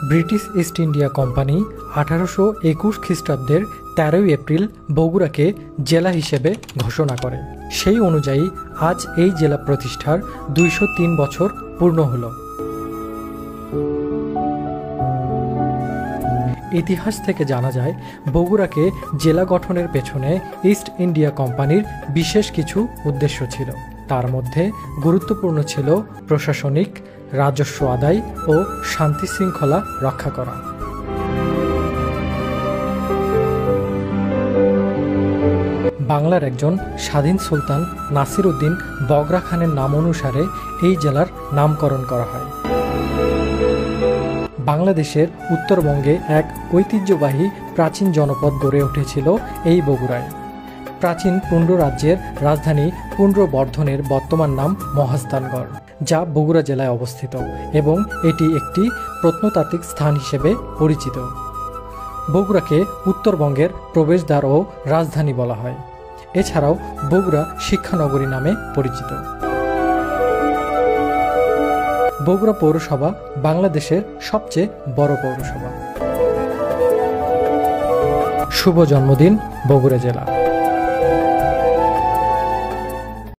British east India company 1821 খ্রিস্টাব্দের 13 April বগুড়াকে জেলা হিসেবে ঘোষণা করে। সেই অনুযায়ী আজ এই জেলা প্রতিষ্ঠার 203 বছর পূর্ণ হল। ইতিহাস থেকে জানা যায়, বগুড়াকে জেলা গঠনের পেছনে ইস্ট ইন্ডিয়া কোম্পানির বিশেষ কিছু উদ্দেশ্য ছিল। তার মধ্যে গুরুত্বপূর্ণ ছিল প্রশাসনিক, রাজস্ব আদায় ও শান্তি শৃঙ্খলা রক্ষা করা। বাংলার একজন স্বাধীন সুলতান নাসির উদ্দিন বগরা খানের নাম অনুসারে এই জেলার নামকরণ করা হয়। বাংলাদেশের উত্তরবঙ্গে এক ঐতিহ্যবাহী প্রাচীন জনপদ গড়ে উঠেছিল এই বগুড়ায়। প্রাচীন পুণ্ড্র রাজ্যের রাজধানী পুণ্ড্রবর্ধনের বর্তমান নাম মহাস্থানগড়, যা বগুড়া জেলায় অবস্থিত এবং এটি একটি প্রত্নতাত্ত্বিক স্থান হিসেবে পরিচিত। বগুড়াকে উত্তরবঙ্গের প্রবেশদ্বার ও রাজধানী বলা হয়। এছাড়াও বগুড়া শিক্ষানগরী নামে পরিচিত। বগুড়া পৌরসভা বাংলাদেশের সবচেয়ে বড় পৌরসভা। শুভ জন্মদিন বগুড়া জেলা।